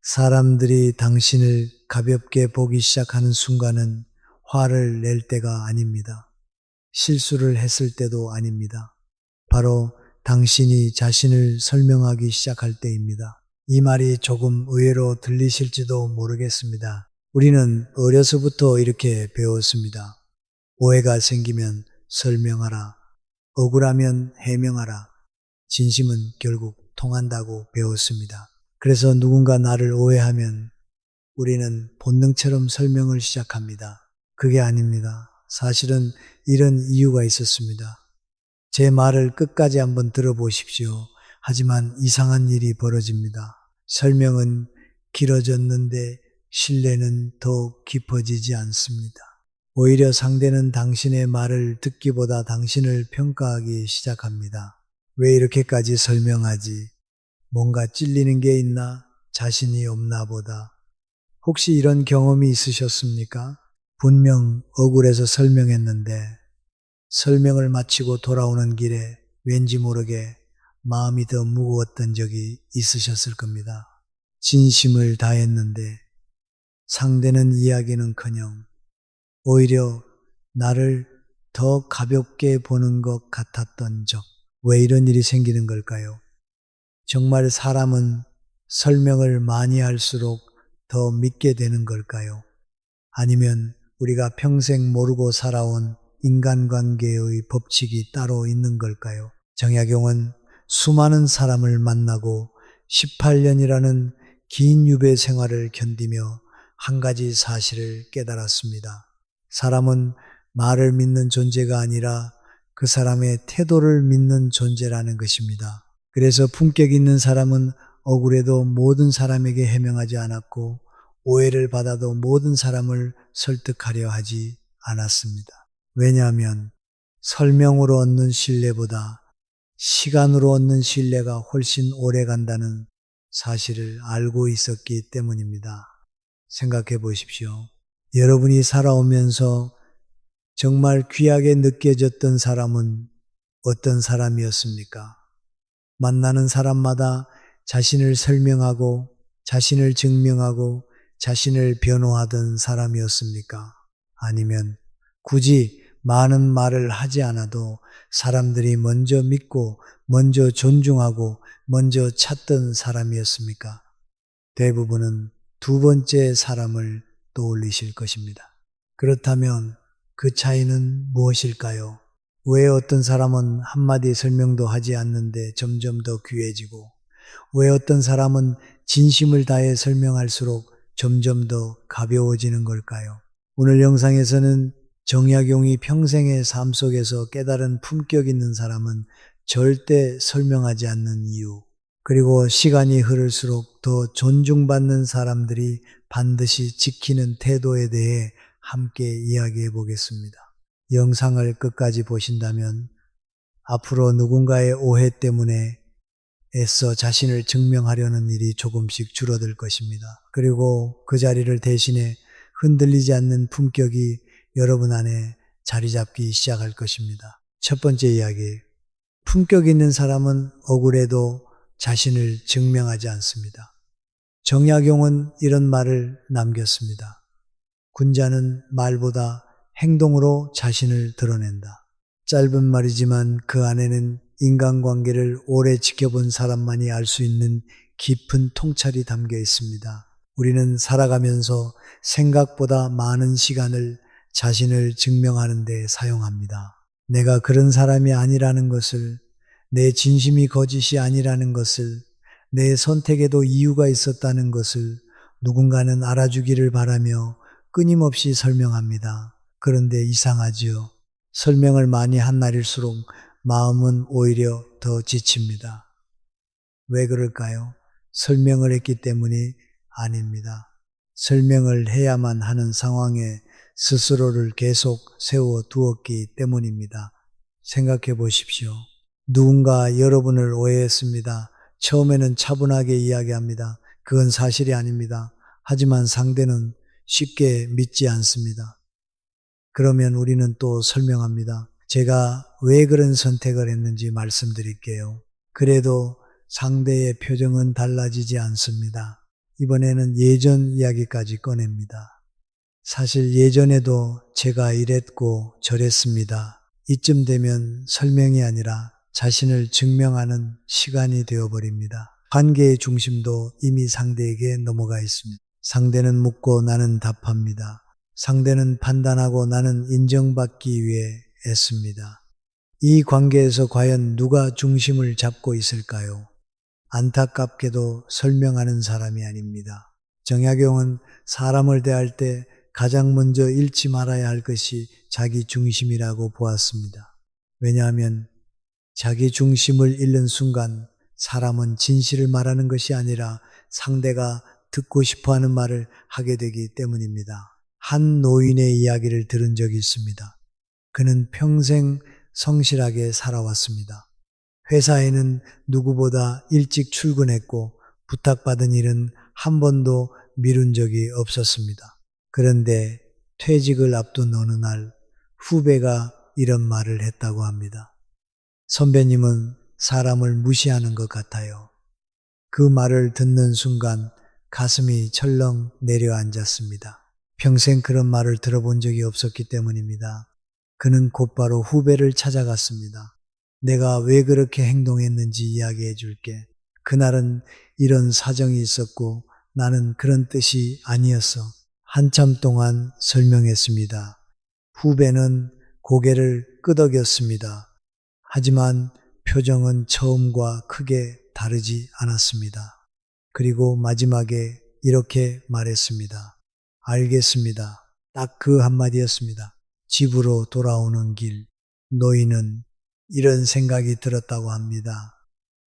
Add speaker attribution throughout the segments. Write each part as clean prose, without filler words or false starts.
Speaker 1: 사람들이 당신을 가볍게 보기 시작하는 순간은 화를 낼 때가 아닙니다. 실수를 했을 때도 아닙니다. 바로 당신이 자신을 설명하기 시작할 때입니다. 이 말이 조금 의외로 들리실지도 모르겠습니다. 우리는 어려서부터 이렇게 배웠습니다. 오해가 생기면 설명하라. 억울하면 해명하라. 진심은 결국 통한다고 배웠습니다. 그래서 누군가 나를 오해하면 우리는 본능처럼 설명을 시작합니다. 그게 아닙니다. 사실은 이런 이유가 있었습니다. 제 말을 끝까지 한번 들어보십시오. 하지만 이상한 일이 벌어집니다. 설명은 길어졌는데 신뢰는 더욱 깊어지지 않습니다. 오히려 상대는 당신의 말을 듣기보다 당신을 평가하기 시작합니다. 왜 이렇게까지 설명하지? 뭔가 찔리는 게 있나? 자신이 없나 보다. 혹시 이런 경험이 있으셨습니까? 분명 억울해서 설명했는데 설명을 마치고 돌아오는 길에 왠지 모르게 마음이 더 무거웠던 적이 있으셨을 겁니다. 진심을 다했는데 상대는 이야기는커녕 오히려 나를 더 가볍게 보는 것 같았던 적. 왜 이런 일이 생기는 걸까요? 정말 사람은 설명을 많이 할수록 더 믿게 되는 걸까요? 아니면 우리가 평생 모르고 살아온 인간관계의 법칙이 따로 있는 걸까요? 정약용은 수많은 사람을 만나고 18년이라는 긴 유배 생활을 견디며 한 가지 사실을 깨달았습니다. 사람은 말을 믿는 존재가 아니라 그 사람의 태도를 믿는 존재라는 것입니다. 그래서 품격 있는 사람은 억울해도 모든 사람에게 해명하지 않았고 오해를 받아도 모든 사람을 설득하려 하지 않았습니다. 왜냐하면 설명으로 얻는 신뢰보다 시간으로 얻는 신뢰가 훨씬 오래 간다는 사실을 알고 있었기 때문입니다. 생각해 보십시오. 여러분이 살아오면서 정말 귀하게 느껴졌던 사람은 어떤 사람이었습니까? 만나는 사람마다 자신을 설명하고 자신을 증명하고 자신을 변호하던 사람이었습니까? 아니면 굳이 많은 말을 하지 않아도 사람들이 먼저 믿고 먼저 존중하고 먼저 찾던 사람이었습니까? 대부분은 두 번째 사람을 떠올리실 것입니다. 그렇다면 그 차이는 무엇일까요? 왜 어떤 사람은 한마디 설명도 하지 않는데 점점 더 귀해지고 왜 어떤 사람은 진심을 다해 설명할수록 점점 더 가벼워지는 걸까요? 오늘 영상에서는 정약용이 평생의 삶 속에서 깨달은 품격 있는 사람은 절대 설명하지 않는 이유, 그리고 시간이 흐를수록 더 존중받는 사람들이 반드시 지키는 태도에 대해 함께 이야기해 보겠습니다. 영상을 끝까지 보신다면 앞으로 누군가의 오해 때문에 애써 자신을 증명하려는 일이 조금씩 줄어들 것입니다. 그리고 그 자리를 대신해 흔들리지 않는 품격이 여러분 안에 자리 잡기 시작할 것입니다. 첫 번째 이야기. 품격 있는 사람은 억울해도 자신을 증명하지 않습니다. 정약용은 이런 말을 남겼습니다. 군자는 말보다 행동으로 자신을 드러낸다. 짧은 말이지만 그 안에는 인간관계를 오래 지켜본 사람만이 알 수 있는 깊은 통찰이 담겨 있습니다. 우리는 살아가면서 생각보다 많은 시간을 자신을 증명하는 데 사용합니다. 내가 그런 사람이 아니라는 것을, 내 진심이 거짓이 아니라는 것을, 내 선택에도 이유가 있었다는 것을 누군가는 알아주기를 바라며 끊임없이 설명합니다. 그런데 이상하지요. 설명을 많이 한 날일수록 마음은 오히려 더 지칩니다. 왜 그럴까요? 설명을 했기 때문이 아닙니다. 설명을 해야만 하는 상황에 스스로를 계속 세워두었기 때문입니다. 생각해 보십시오. 누군가 여러분을 오해했습니다. 처음에는 차분하게 이야기합니다. 그건 사실이 아닙니다. 하지만 상대는 쉽게 믿지 않습니다. 그러면 우리는 또 설명합니다. 제가 왜 그런 선택을 했는지 말씀드릴게요. 그래도 상대의 표정은 달라지지 않습니다. 이번에는 예전 이야기까지 꺼냅니다. 사실 예전에도 제가 이랬고 저랬습니다. 이쯤 되면 설명이 아니라 자신을 증명하는 시간이 되어버립니다. 관계의 중심도 이미 상대에게 넘어가 있습니다. 상대는 묻고 나는 답합니다. 상대는 판단하고 나는 인정받기 위해 애씁니다. 이 관계에서 과연 누가 중심을 잡고 있을까요? 안타깝게도 설명하는 사람이 아닙니다. 정약용은 사람을 대할 때 가장 먼저 잃지 말아야 할 것이 자기 중심이라고 보았습니다. 왜냐하면 자기 중심을 잃는 순간 사람은 진실을 말하는 것이 아니라 상대가 듣고 싶어 하는 말을 하게 되기 때문입니다. 한 노인의 이야기를 들은 적이 있습니다. 그는 평생 성실하게 살아왔습니다. 회사에는 누구보다 일찍 출근했고 부탁받은 일은 한 번도 미룬 적이 없었습니다. 그런데 퇴직을 앞둔 어느 날 후배가 이런 말을 했다고 합니다. 선배님은 사람을 무시하는 것 같아요. 그 말을 듣는 순간 가슴이 철렁 내려앉았습니다. 평생 그런 말을 들어본 적이 없었기 때문입니다. 그는 곧바로 후배를 찾아갔습니다. 내가 왜 그렇게 행동했는지 이야기해 줄게. 그날은 이런 사정이 있었고 나는 그런 뜻이 아니었어. 한참 동안 설명했습니다. 후배는 고개를 끄덕였습니다. 하지만 표정은 처음과 크게 다르지 않았습니다. 그리고 마지막에 이렇게 말했습니다. 알겠습니다. 딱 그 한마디였습니다. 집으로 돌아오는 길, 노인은 이런 생각이 들었다고 합니다.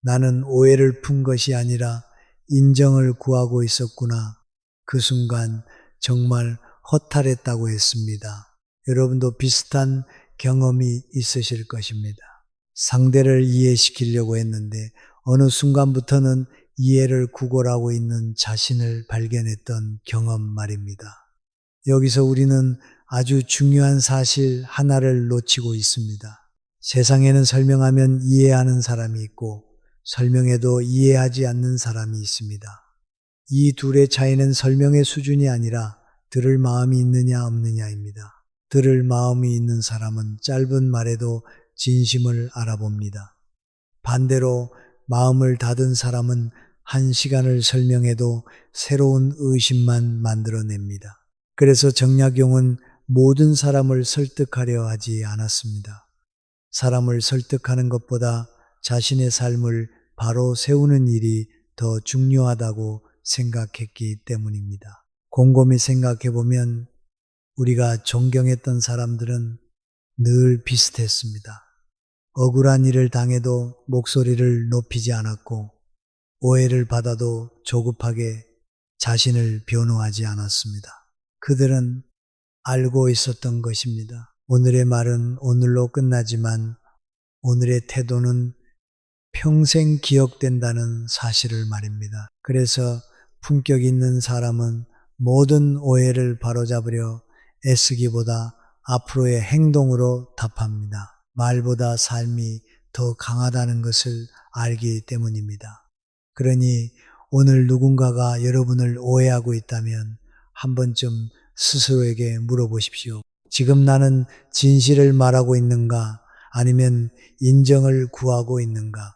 Speaker 1: 나는 오해를 푼 것이 아니라 인정을 구하고 있었구나. 그 순간 정말 허탈했다고 했습니다. 여러분도 비슷한 경험이 있으실 것입니다. 상대를 이해시키려고 했는데 어느 순간부터는 이해를 구걸하고 있는 자신을 발견했던 경험 말입니다. 여기서 우리는 아주 중요한 사실 하나를 놓치고 있습니다. 세상에는 설명하면 이해하는 사람이 있고 설명해도 이해하지 않는 사람이 있습니다. 이 둘의 차이는 설명의 수준이 아니라 들을 마음이 있느냐 없느냐입니다. 들을 마음이 있는 사람은 짧은 말에도 진심을 알아봅니다. 반대로 마음을 닫은 사람은 한 시간을 설명해도 새로운 의심만 만들어냅니다. 그래서 정약용은 모든 사람을 설득하려 하지 않았습니다. 사람을 설득하는 것보다 자신의 삶을 바로 세우는 일이 더 중요하다고 생각했기 때문입니다. 곰곰이 생각해 보면 우리가 존경했던 사람들은 늘 비슷했습니다. 억울한 일을 당해도 목소리를 높이지 않았고 오해를 받아도 조급하게 자신을 변호하지 않았습니다. 그들은 알고 있었던 것입니다. 오늘의 말은 오늘로 끝나지만 오늘의 태도는 평생 기억된다는 사실을 말입니다. 그래서 품격 있는 사람은 모든 오해를 바로잡으려 애쓰기보다 앞으로의 행동으로 답합니다. 말보다 삶이 더 강하다는 것을 알기 때문입니다. 그러니 오늘 누군가가 여러분을 오해하고 있다면 한 번쯤 스스로에게 물어보십시오. 지금 나는 진실을 말하고 있는가? 아니면 인정을 구하고 있는가?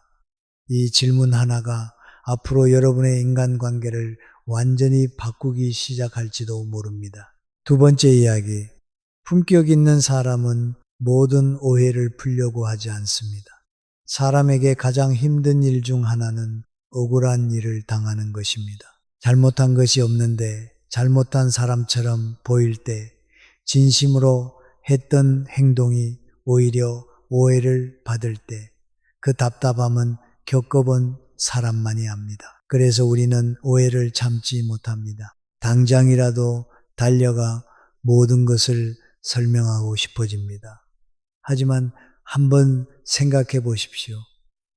Speaker 1: 이 질문 하나가 앞으로 여러분의 인간관계를 완전히 바꾸기 시작할지도 모릅니다. 두 번째 이야기. 품격 있는 사람은 모든 오해를 풀려고 하지 않습니다. 사람에게 가장 힘든 일 중 하나는 억울한 일을 당하는 것입니다. 잘못한 것이 없는데 잘못한 사람처럼 보일 때 진심으로 했던 행동이 오히려 오해를 받을 때 그 답답함은 겪어본 사람만이 압니다. 그래서 우리는 오해를 참지 못합니다. 당장이라도 달려가 모든 것을 설명하고 싶어집니다. 하지만 한번 생각해 보십시오.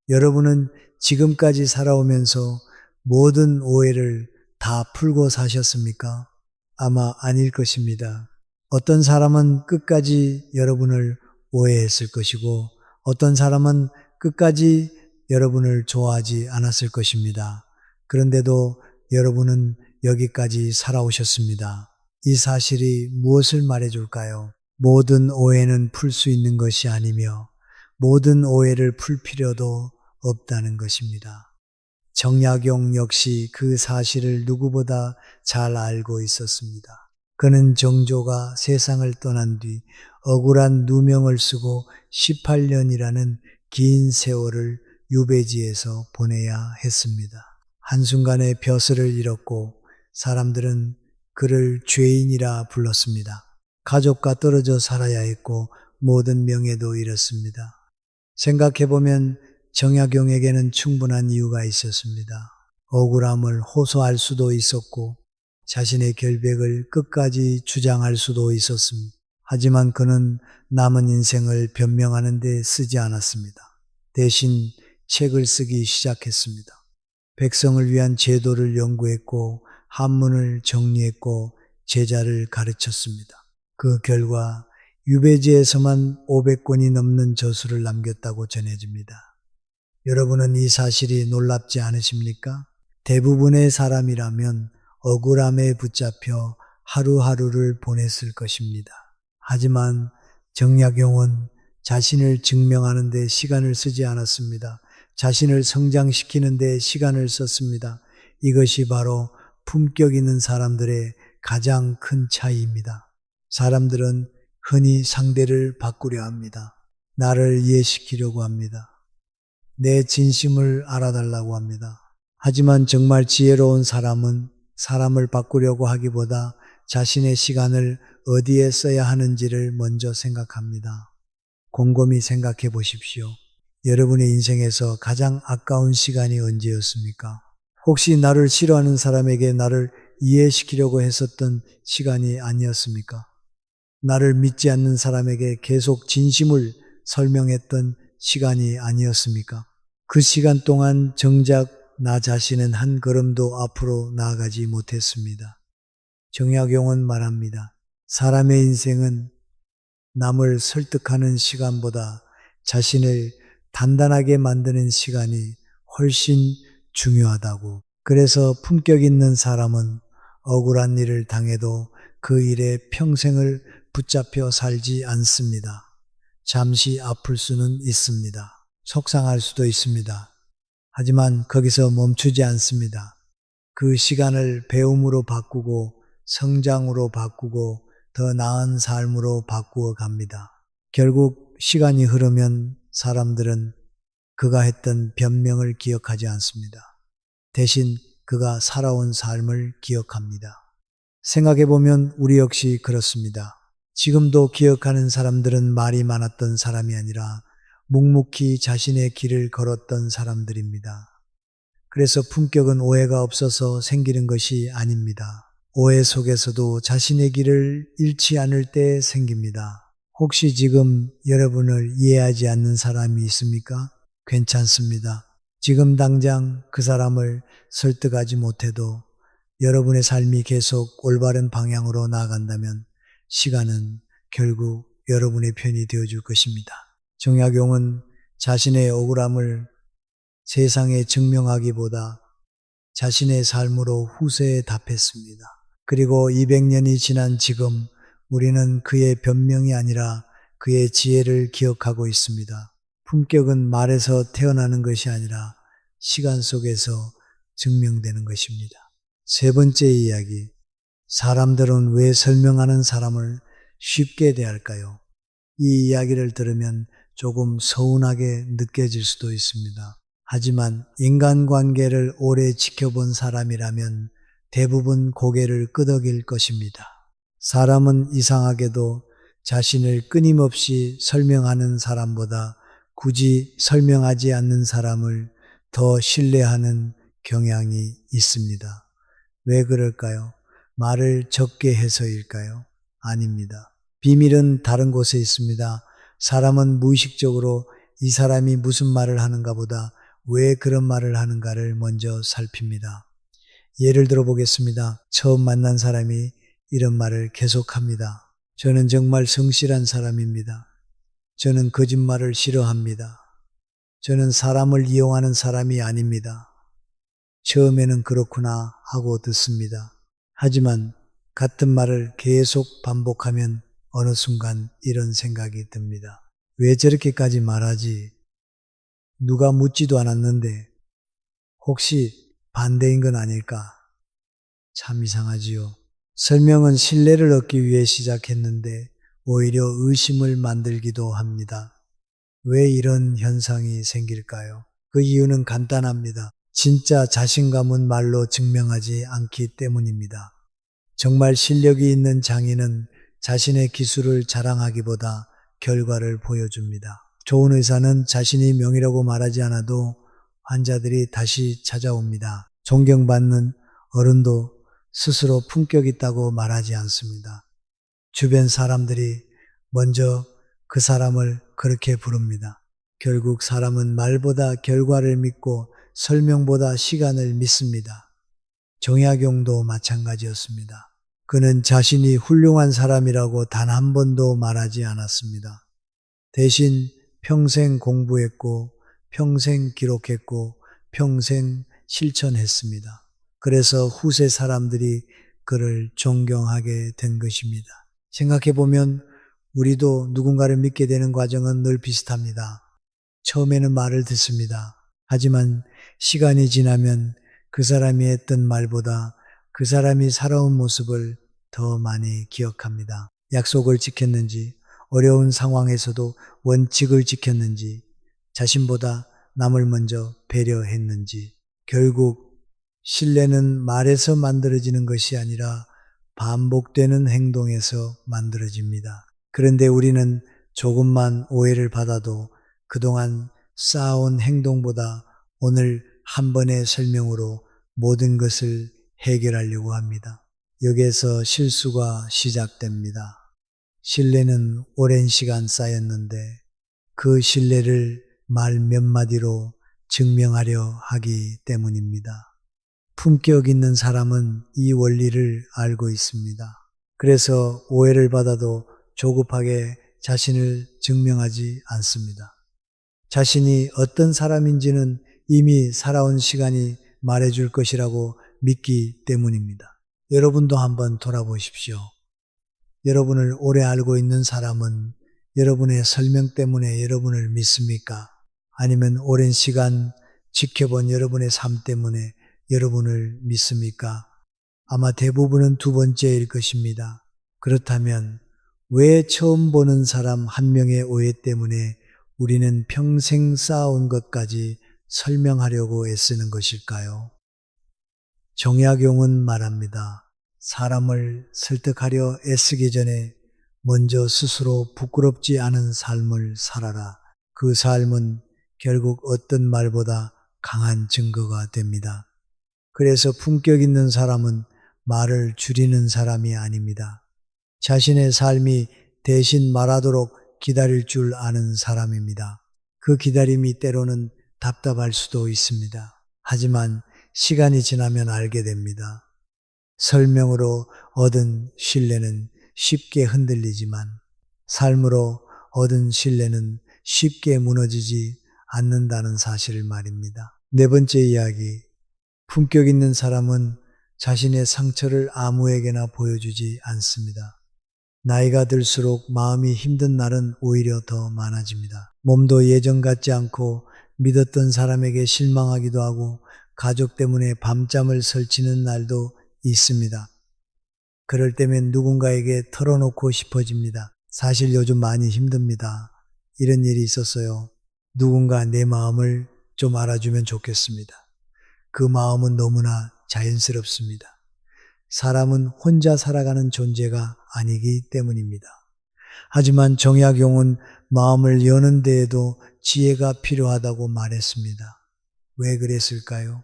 Speaker 1: 여러분은 지금까지 살아오면서 모든 오해를 다 풀고 사셨습니까? 아마 아닐 것입니다. 어떤 사람은 끝까지 여러분을 오해했을 것이고 어떤 사람은 끝까지 여러분을 좋아하지 않았을 것입니다. 그런데도 여러분은 여기까지 살아오셨습니다. 이 사실이 무엇을 말해줄까요? 모든 오해는 풀 수 있는 것이 아니며 모든 오해를 풀 필요도 없다는 것입니다. 정약용 역시 그 사실을 누구보다 잘 알고 있었습니다. 그는 정조가 세상을 떠난 뒤 억울한 누명을 쓰고 18년이라는 긴 세월을 유배지에서 보내야 했습니다. 한순간에 벼슬을 잃었고 사람들은 그를 죄인이라 불렀습니다. 가족과 떨어져 살아야 했고 모든 명예도 잃었습니다. 생각해보면 정약용에게는 충분한 이유가 있었습니다. 억울함을 호소할 수도 있었고 자신의 결백을 끝까지 주장할 수도 있었습니다. 하지만 그는 남은 인생을 변명하는 데 쓰지 않았습니다. 대신 책을 쓰기 시작했습니다. 백성을 위한 제도를 연구했고 한문을 정리했고 제자를 가르쳤습니다. 그 결과 유배지에서만 500권이 넘는 저수를 남겼다고 전해집니다. 여러분은 이 사실이 놀랍지 않으십니까? 대부분의 사람이라면 억울함에 붙잡혀 하루하루를 보냈을 것입니다. 하지만 정약용은 자신을 증명하는 데 시간을 쓰지 않았습니다. 자신을 성장시키는 데 시간을 썼습니다. 이것이 바로 품격 있는 사람들의 가장 큰 차이입니다. 사람들은 흔히 상대를 바꾸려 합니다. 나를 이해시키려고 합니다. 내 진심을 알아달라고 합니다. 하지만 정말 지혜로운 사람은 사람을 바꾸려고 하기보다 자신의 시간을 어디에 써야 하는지를 먼저 생각합니다. 곰곰이 생각해 보십시오. 여러분의 인생에서 가장 아까운 시간이 언제였습니까? 혹시 나를 싫어하는 사람에게 나를 이해시키려고 했었던 시간이 아니었습니까? 나를 믿지 않는 사람에게 계속 진심을 설명했던 시간이 아니었습니까? 그 시간 동안 정작 나 자신은 한 걸음도 앞으로 나아가지 못했습니다. 정약용은 말합니다. 사람의 인생은 남을 설득하는 시간보다 자신을 단단하게 만드는 시간이 훨씬 중요하다고. 그래서 품격 있는 사람은 억울한 일을 당해도 그 일에 평생을 붙잡혀 살지 않습니다. 잠시 아플 수는 있습니다. 속상할 수도 있습니다. 하지만 거기서 멈추지 않습니다. 그 시간을 배움으로 바꾸고 성장으로 바꾸고 더 나은 삶으로 바꾸어 갑니다. 결국 시간이 흐르면 사람들은 그가 했던 변명을 기억하지 않습니다. 대신 그가 살아온 삶을 기억합니다. 생각해보면 우리 역시 그렇습니다. 지금도 기억하는 사람들은 말이 많았던 사람이 아니라 묵묵히 자신의 길을 걸었던 사람들입니다. 그래서 품격은 오해가 없어서 생기는 것이 아닙니다. 오해 속에서도 자신의 길을 잃지 않을 때 생깁니다. 혹시 지금 여러분을 이해하지 않는 사람이 있습니까? 괜찮습니다. 지금 당장 그 사람을 설득하지 못해도 여러분의 삶이 계속 올바른 방향으로 나아간다면 시간은 결국 여러분의 편이 되어줄 것입니다. 정약용은 자신의 억울함을 세상에 증명하기보다 자신의 삶으로 후세에 답했습니다. 그리고 200년이 지난 지금 우리는 그의 변명이 아니라 그의 지혜를 기억하고 있습니다. 품격은 말에서 태어나는 것이 아니라 시간 속에서 증명되는 것입니다. 세 번째 이야기, 사람들은 왜 설명하는 사람을 쉽게 대할까요? 이 이야기를 들으면 조금 서운하게 느껴질 수도 있습니다. 하지만 인간관계를 오래 지켜본 사람이라면 대부분 고개를 끄덕일 것입니다. 사람은 이상하게도 자신을 끊임없이 설명하는 사람보다 굳이 설명하지 않는 사람을 더 신뢰하는 경향이 있습니다. 왜 그럴까요? 말을 적게 해서일까요? 아닙니다. 비밀은 다른 곳에 있습니다. 사람은 무의식적으로 이 사람이 무슨 말을 하는가 보다 왜 그런 말을 하는가를 먼저 살핍니다. 예를 들어 보겠습니다. 처음 만난 사람이 이런 말을 계속합니다. 저는 정말 성실한 사람입니다. 저는 거짓말을 싫어합니다. 저는 사람을 이용하는 사람이 아닙니다. 처음에는 그렇구나 하고 듣습니다. 하지만 같은 말을 계속 반복하면 어느 순간 이런 생각이 듭니다. 왜 저렇게까지 말하지? 누가 묻지도 않았는데 혹시 반대인 건 아닐까? 참 이상하지요. 설명은 신뢰를 얻기 위해 시작했는데 오히려 의심을 만들기도 합니다. 왜 이런 현상이 생길까요? 그 이유는 간단합니다. 진짜 자신감은 말로 증명하지 않기 때문입니다. 정말 실력이 있는 장인은 자신의 기술을 자랑하기보다 결과를 보여줍니다. 좋은 의사는 자신이 명의라고 말하지 않아도 환자들이 다시 찾아옵니다. 존경받는 어른도 스스로 품격 있다고 말하지 않습니다. 주변 사람들이 먼저 그 사람을 그렇게 부릅니다. 결국 사람은 말보다 결과를 믿고 설명보다 시간을 믿습니다. 정약용도 마찬가지였습니다. 그는 자신이 훌륭한 사람이라고 단 한 번도 말하지 않았습니다. 대신 평생 공부했고, 평생 기록했고, 평생 실천했습니다. 그래서 후세 사람들이 그를 존경하게 된 것입니다. 생각해보면 우리도 누군가를 믿게 되는 과정은 늘 비슷합니다. 처음에는 말을 듣습니다. 하지만 시간이 지나면 그 사람이 했던 말보다 그 사람이 살아온 모습을 더 많이 기억합니다. 약속을 지켰는지, 어려운 상황에서도 원칙을 지켰는지, 자신보다 남을 먼저 배려했는지, 결국 신뢰는 말에서 만들어지는 것이 아니라 반복되는 행동에서 만들어집니다. 그런데 우리는 조금만 오해를 받아도 그동안 쌓아온 행동보다 오늘 한 번의 설명으로 모든 것을 해결하려고 합니다. 여기에서 실수가 시작됩니다. 신뢰는 오랜 시간 쌓였는데 그 신뢰를 말 몇 마디로 증명하려 하기 때문입니다. 품격 있는 사람은 이 원리를 알고 있습니다. 그래서 오해를 받아도 조급하게 자신을 증명하지 않습니다. 자신이 어떤 사람인지는 이미 살아온 시간이 말해줄 것이라고 믿기 때문입니다. 여러분도 한번 돌아보십시오. 여러분을 오래 알고 있는 사람은 여러분의 설명 때문에 여러분을 믿습니까? 아니면 오랜 시간 지켜본 여러분의 삶 때문에 여러분을 믿습니까? 아마 대부분은 두 번째일 것입니다. 그렇다면 왜 처음 보는 사람 한 명의 오해 때문에 우리는 평생 쌓아온 것까지 설명하려고 애쓰는 것일까요? 정약용은 말합니다. 사람을 설득하려 애쓰기 전에 먼저 스스로 부끄럽지 않은 삶을 살아라. 그 삶은 결국 어떤 말보다 강한 증거가 됩니다. 그래서 품격 있는 사람은 말을 줄이는 사람이 아닙니다. 자신의 삶이 대신 말하도록 기다릴 줄 아는 사람입니다. 그 기다림이 때로는 답답할 수도 있습니다. 하지만 시간이 지나면 알게 됩니다. 설명으로 얻은 신뢰는 쉽게 흔들리지만 삶으로 얻은 신뢰는 쉽게 무너지지 않는다는 사실을 말입니다. 네 번째 이야기. 품격 있는 사람은 자신의 상처를 아무에게나 보여주지 않습니다. 나이가 들수록 마음이 힘든 날은 오히려 더 많아집니다. 몸도 예전 같지 않고 믿었던 사람에게 실망하기도 하고 가족 때문에 밤잠을 설치는 날도 있습니다. 그럴 때면 누군가에게 털어놓고 싶어집니다. 사실 요즘 많이 힘듭니다. 이런 일이 있었어요. 누군가 내 마음을 좀 알아주면 좋겠습니다. 그 마음은 너무나 자연스럽습니다. 사람은 혼자 살아가는 존재가 아니기 때문입니다. 하지만 정약용은 마음을 여는 데에도 지혜가 필요하다고 말했습니다. 왜 그랬을까요?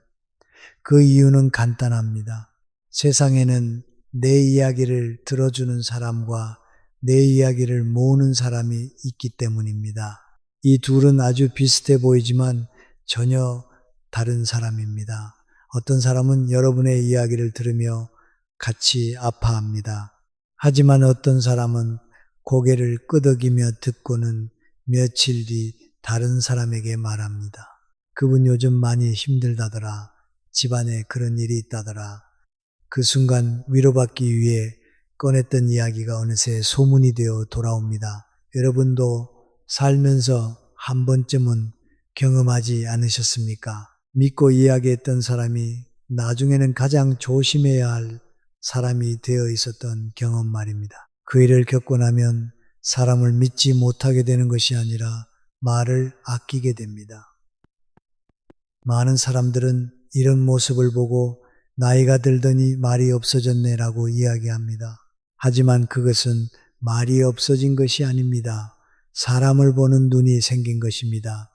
Speaker 1: 그 이유는 간단합니다. 세상에는 내 이야기를 들어주는 사람과 내 이야기를 모으는 사람이 있기 때문입니다. 이 둘은 아주 비슷해 보이지만 전혀 다른 사람입니다. 어떤 사람은 여러분의 이야기를 들으며 같이 아파합니다. 하지만 어떤 사람은 고개를 끄덕이며 듣고는 며칠 뒤 다른 사람에게 말합니다. 그분 요즘 많이 힘들다더라. 집안에 그런 일이 있다더라. 그 순간 위로받기 위해 꺼냈던 이야기가 어느새 소문이 되어 돌아옵니다. 여러분도 살면서 한 번쯤은 경험하지 않으셨습니까? 믿고 이야기했던 사람이 나중에는 가장 조심해야 할 사람이 되어 있었던 경험 말입니다. 그 일을 겪고 나면 사람을 믿지 못하게 되는 것이 아니라 말을 아끼게 됩니다. 많은 사람들은 이런 모습을 보고 나이가 들더니 말이 없어졌네라고 이야기합니다. 하지만 그것은 말이 없어진 것이 아닙니다. 사람을 보는 눈이 생긴 것입니다.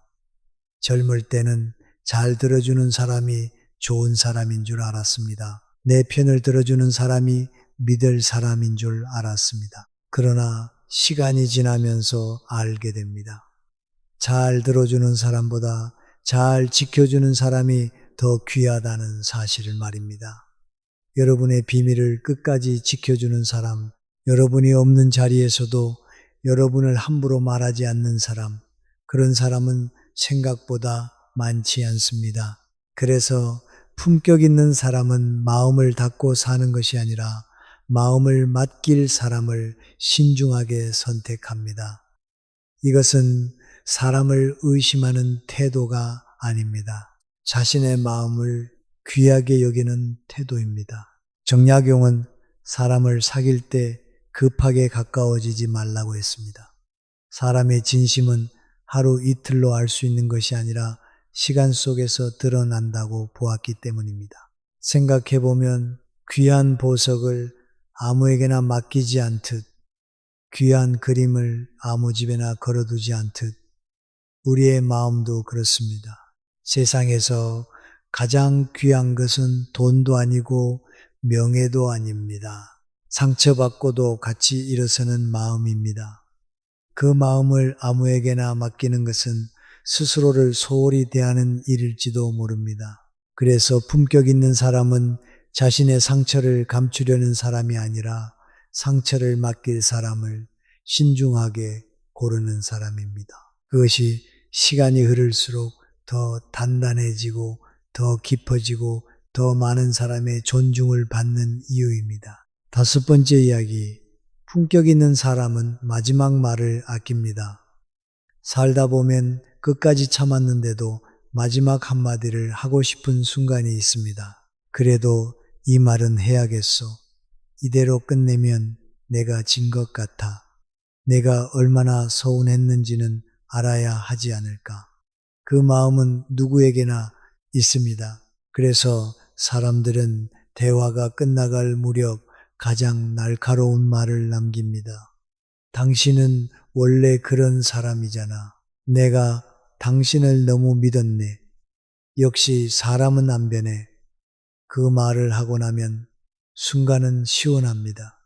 Speaker 1: 젊을 때는 잘 들어주는 사람이 좋은 사람인 줄 알았습니다. 내 편을 들어주는 사람이 믿을 사람인 줄 알았습니다. 그러나 시간이 지나면서 알게 됩니다. 잘 들어주는 사람보다 잘 지켜주는 사람이 더 귀하다는 사실을 말입니다. 여러분의 비밀을 끝까지 지켜주는 사람, 여러분이 없는 자리에서도 여러분을 함부로 말하지 않는 사람, 그런 사람은 생각보다 많지 않습니다. 그래서 품격 있는 사람은 마음을 닫고 사는 것이 아니라 마음을 맡길 사람을 신중하게 선택합니다. 이것은 사람을 의심하는 태도가 아닙니다. 자신의 마음을 귀하게 여기는 태도입니다. 정약용은 사람을 사귈 때 급하게 가까워지지 말라고 했습니다. 사람의 진심은 하루 이틀로 알 수 있는 것이 아니라 시간 속에서 드러난다고 보았기 때문입니다. 생각해보면 귀한 보석을 아무에게나 맡기지 않듯 귀한 그림을 아무 집에나 걸어두지 않듯 우리의 마음도 그렇습니다. 세상에서 가장 귀한 것은 돈도 아니고 명예도 아닙니다. 상처받고도 같이 일어서는 마음입니다. 그 마음을 아무에게나 맡기는 것은 스스로를 소홀히 대하는 일일지도 모릅니다. 그래서 품격 있는 사람은 자신의 상처를 감추려는 사람이 아니라 상처를 맡길 사람을 신중하게 고르는 사람입니다. 그것이 시간이 흐를수록 더 단단해지고 더 깊어지고 더 많은 사람의 존중을 받는 이유입니다. 다섯 번째 이야기, 품격 있는 사람은 마지막 말을 아낍니다. 살다 보면 끝까지 참았는데도 마지막 한마디를 하고 싶은 순간이 있습니다. 그래도 이 말은 해야겠소. 이대로 끝내면 내가 진 것 같아. 내가 얼마나 서운했는지는 알아야 하지 않을까. 그 마음은 누구에게나 있습니다. 그래서 사람들은 대화가 끝나갈 무렵 가장 날카로운 말을 남깁니다. 당신은 원래 그런 사람이잖아. 내가 당신을 너무 믿었네. 역시 사람은 안 변해. 그 말을 하고 나면 순간은 시원합니다.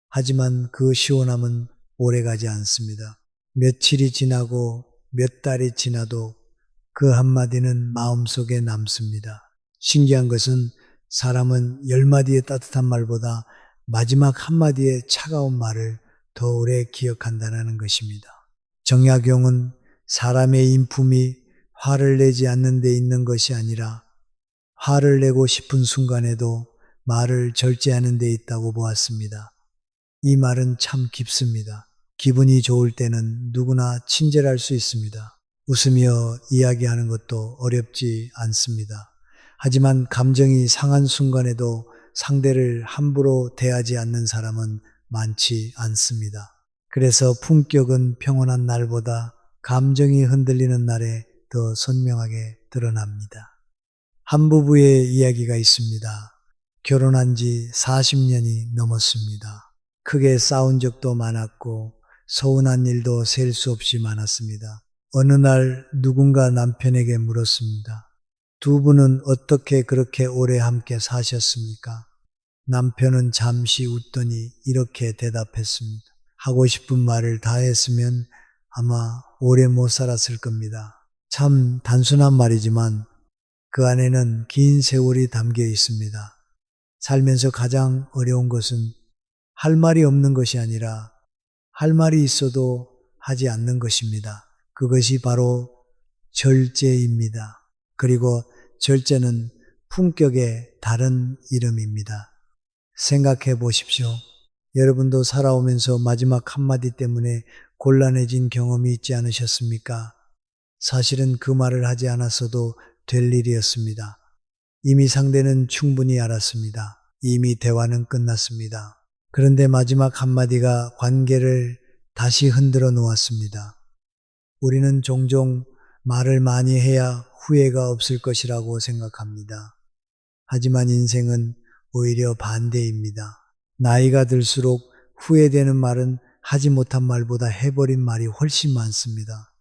Speaker 1: 하지만 그 시원함은 오래가지 않습니다. 며칠이 지나고 몇 달이 지나도 그 한마디는 마음속에 남습니다. 신기한 것은 사람은 10마디의 따뜻한 말보다 마지막 한마디의 차가운 말을 더 오래 기억한다는 것입니다. 정약용은 사람의 인품이 화를 내지 않는 데 있는 것이 아니라 화를 내고 싶은 순간에도 말을 절제하는 데 있다고 보았습니다. 이 말은 참 깊습니다. 기분이 좋을 때는 누구나 친절할 수 있습니다. 웃으며 이야기하는 것도 어렵지 않습니다. 하지만 감정이 상한 순간에도 상대를 함부로 대하지 않는 사람은 많지 않습니다. 그래서 품격은 평온한 날보다 감정이 흔들리는 날에 더 선명하게 드러납니다. 한 부부의 이야기가 있습니다. 결혼한 지 40년이 넘었습니다. 크게 싸운 적도 많았고 서운한 일도 셀 수 없이 많았습니다. 어느 날 누군가 남편에게 물었습니다. 두 분은 어떻게 그렇게 오래 함께 사셨습니까? 남편은 잠시 웃더니 이렇게 대답했습니다. 하고 싶은 말을 다 했으면 아마 오래 못 살았을 겁니다. 참 단순한 말이지만 그 안에는 긴 세월이 담겨 있습니다. 살면서 가장 어려운 것은 할 말이 없는 것이 아니라 할 말이 있어도 하지 않는 것입니다. 그것이 바로 절제입니다. 그리고 절제는 품격의 다른 이름입니다. 생각해 보십시오. 여러분도 살아오면서 마지막 한마디 때문에 곤란해진 경험이 있지 않으셨습니까? 사실은 그 말을 하지 않았어도 될 일이었습니다. 이미 상대는 충분히 알았습니다. 이미 대화는 끝났습니다. 그런데 마지막 한마디가 관계를 다시 흔들어 놓았습니다. 우리는 종종 말을 많이 해야 후회가 없을 것이라고 생각합니다. 하지만 인생은 오히려 반대입니다. 나이가 들수록 후회되는 말은 하지 못한 말보다 해버린 말이 훨씬 많습니다.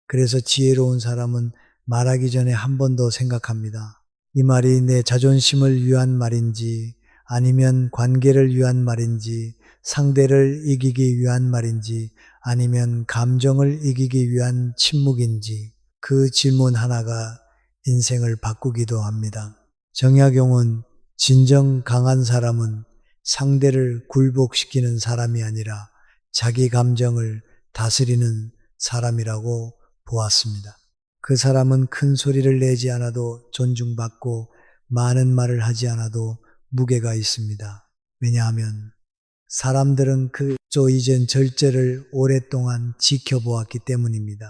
Speaker 1: 그래서 지혜로운 사람은 말하기 전에 한 번 더 생각합니다. 이 말이 내 자존심을 위한 말인지, 아니면 관계를 위한 말인지, 상대를 이기기 위한 말인지, 아니면 감정을 이기기 위한 침묵인지, 그 질문 하나가 인생을 바꾸기도 합니다. 정약용은 진정 강한 사람은 상대를 굴복시키는 사람이 아니라 자기 감정을 다스리는 사람이라고 보았습니다. 그 사람은 큰 소리를 내지 않아도 존중받고 많은 말을 하지 않아도 무게가 있습니다. 왜냐하면 사람들은 그 이전 절제를 오랫동안 지켜보았기 때문입니다.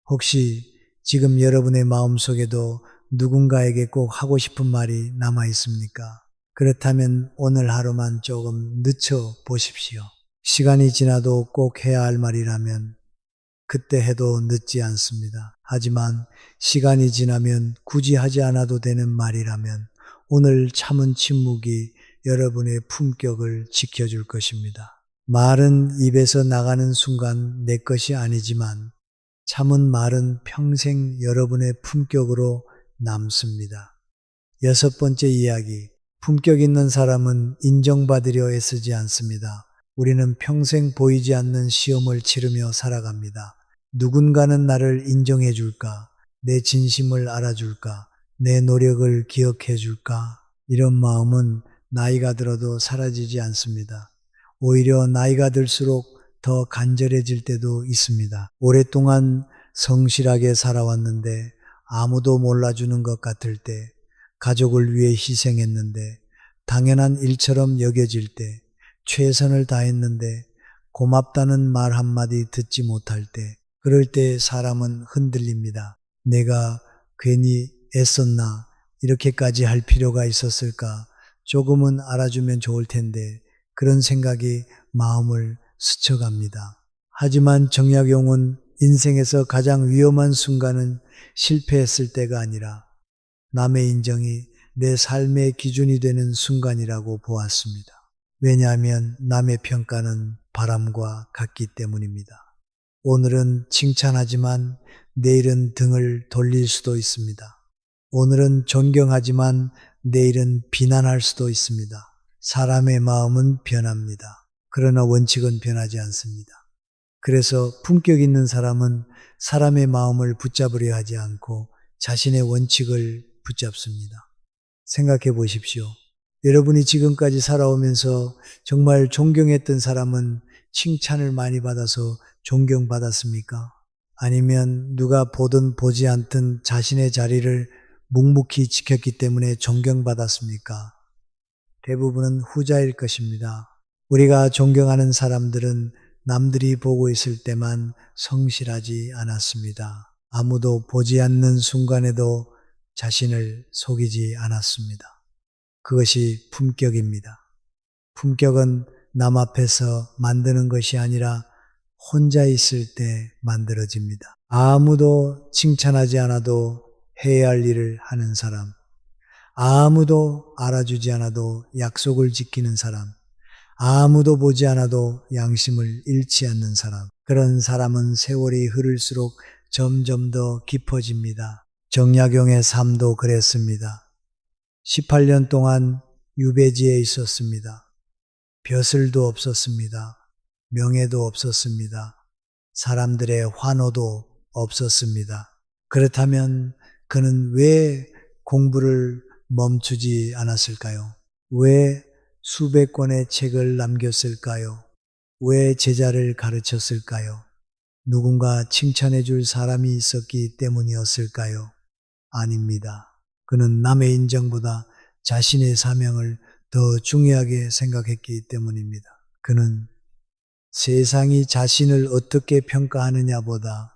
Speaker 1: 혹시 지금 여러분의 마음속에도 누군가에게 꼭 하고 싶은 말이 남아 있습니까? 그렇다면 오늘 하루만 조금 늦춰 보십시오. 시간이 지나도 꼭 해야 할 말이라면 그때 해도 늦지 않습니다. 하지만 시간이 지나면 굳이 하지 않아도 되는 말이라면 오늘 참은 침묵이 여러분의 품격을 지켜줄 것입니다. 말은 입에서 나가는 순간 내 것이 아니지만 참은 말은 평생 여러분의 품격으로 남습니다. 여섯 번째 이야기. 품격 있는 사람은 인정받으려 애쓰지 않습니다. 우리는 평생 보이지 않는 시험을 치르며 살아갑니다. 누군가는 나를 인정해 줄까? 내 진심을 알아줄까? 내 노력을 기억해 줄까? 이런 마음은 나이가 들어도 사라지지 않습니다. 오히려 나이가 들수록 더 간절해질 때도 있습니다. 오랫동안 성실하게 살아왔는데 아무도 몰라주는 것 같을 때, 가족을 위해 희생했는데 당연한 일처럼 여겨질 때, 최선을 다했는데 고맙다는 말 한마디 듣지 못할 때, 그럴 때 사람은 흔들립니다. 내가 괜히 애썼나? 이렇게까지 할 필요가 있었을까? 조금은 알아주면 좋을 텐데, 그런 생각이 마음을 스쳐갑니다. 하지만 정약용은 인생에서 가장 위험한 순간은 실패했을 때가 아니라 남의 인정이 내 삶의 기준이 되는 순간이라고 보았습니다. 왜냐하면 남의 평가는 바람과 같기 때문입니다. 오늘은 칭찬하지만 내일은 등을 돌릴 수도 있습니다. 오늘은 존경하지만 내일은 비난할 수도 있습니다. 사람의 마음은 변합니다. 그러나 원칙은 변하지 않습니다. 그래서 품격 있는 사람은 사람의 마음을 붙잡으려 하지 않고 자신의 원칙을 붙잡습니다. 생각해 보십시오. 여러분이 지금까지 살아오면서 정말 존경했던 사람은 칭찬을 많이 받아서 존경받았습니까? 아니면 누가 보든 보지 않든 자신의 자리를 묵묵히 지켰기 때문에 존경받았습니까? 대부분은 후자일 것입니다. 우리가 존경하는 사람들은 남들이 보고 있을 때만 성실하지 않았습니다. 아무도 보지 않는 순간에도 자신을 속이지 않았습니다. 그것이 품격입니다. 품격은 남 앞에서 만드는 것이 아니라 혼자 있을 때 만들어집니다. 아무도 칭찬하지 않아도 해야 할 일을 하는 사람, 아무도 알아주지 않아도 약속을 지키는 사람, 아무도 보지 않아도 양심을 잃지 않는 사람, 그런 사람은 세월이 흐를수록 점점 더 깊어집니다. 정약용의 삶도 그랬습니다. 18년 동안 유배지에 있었습니다. 벼슬도 없었습니다. 명예도 없었습니다. 사람들의 환호도 없었습니다. 그렇다면 그는 왜 공부를 멈추지 않았을까요? 왜 수백 권의 책을 남겼을까요? 왜 제자를 가르쳤을까요? 누군가 칭찬해 줄 사람이 있었기 때문이었을까요? 아닙니다. 그는 남의 인정보다 자신의 사명을 더 중요하게 생각했기 때문입니다. 그는 세상이 자신을 어떻게 평가하느냐보다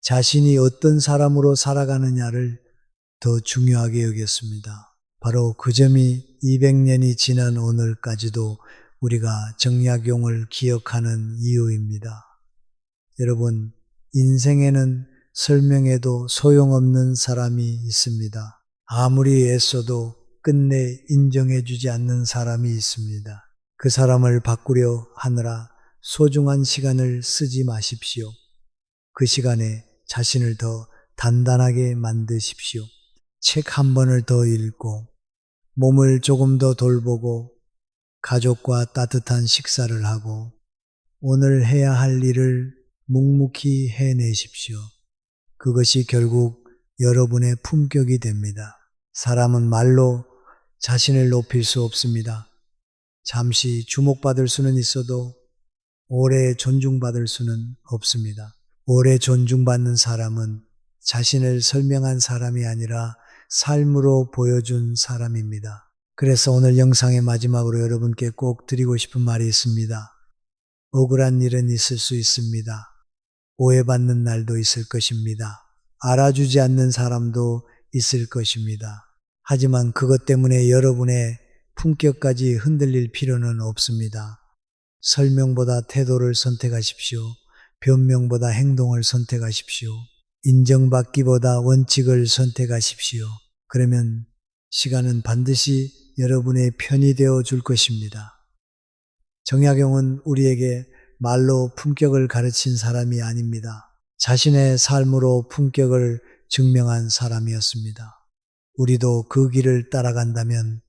Speaker 1: 자신이 어떤 사람으로 살아가느냐를 더 중요하게 여겼습니다. 바로 그 점이 200년이 지난 오늘까지도 우리가 정약용을 기억하는 이유입니다. 여러분, 인생에는 설명해도 소용없는 사람이 있습니다. 아무리 애써도 끝내 인정해주지 않는 사람이 있습니다. 그 사람을 바꾸려 하느라 소중한 시간을 쓰지 마십시오. 그 시간에 자신을 더 단단하게 만드십시오. 책 한 번을 더 읽고, 몸을 조금 더 돌보고, 가족과 따뜻한 식사를 하고, 오늘 해야 할 일을 묵묵히 해내십시오. 그것이 결국 여러분의 품격이 됩니다. 사람은 말로 자신을 높일 수 없습니다. 잠시 주목받을 수는 있어도 오래 존중받을 수는 없습니다. 오래 존중받는 사람은 자신을 설명한 사람이 아니라 삶으로 보여준 사람입니다. 그래서 오늘 영상의 마지막으로 여러분께 꼭 드리고 싶은 말이 있습니다. 억울한 일은 있을 수 있습니다. 오해받는 날도 있을 것입니다. 알아주지 않는 사람도 있을 것입니다. 하지만 그것 때문에 여러분의 품격까지 흔들릴 필요는 없습니다. 설명보다 태도를 선택하십시오. 변명보다 행동을 선택하십시오. 인정받기보다 원칙을 선택하십시오. 그러면 시간은 반드시 여러분의 편이 되어 줄 것입니다. 정약용은 우리에게 말로 품격을 가르친 사람이 아닙니다. 자신의 삶으로 품격을 증명한 사람이었습니다. 우리도 그 길을 따라간다면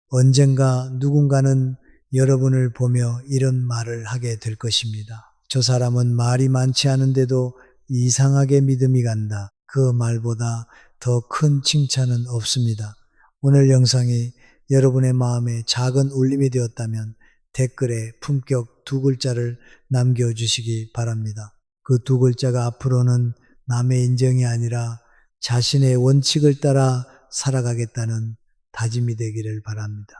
Speaker 1: 언젠가 누군가는 여러분을 보며 이런 말을 하게 될 것입니다. 저 사람은 말이 많지 않은데도 이상하게 믿음이 간다. 그 말보다 더 큰 칭찬은 없습니다. 오늘 영상이 여러분의 마음에 작은 울림이 되었다면 댓글에 품격 2글자를 남겨주시기 바랍니다. 그 2글자가 앞으로는 남의 인정이 아니라 자신의 원칙을 따라 살아가겠다는 다짐이 되기를 바랍니다.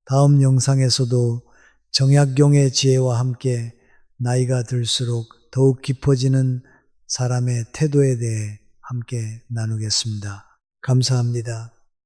Speaker 1: 다음 영상에서도 정약용의 지혜와 함께 나이가 들수록 더욱 깊어지는 사람의 태도에 대해 함께 나누겠습니다. 감사합니다.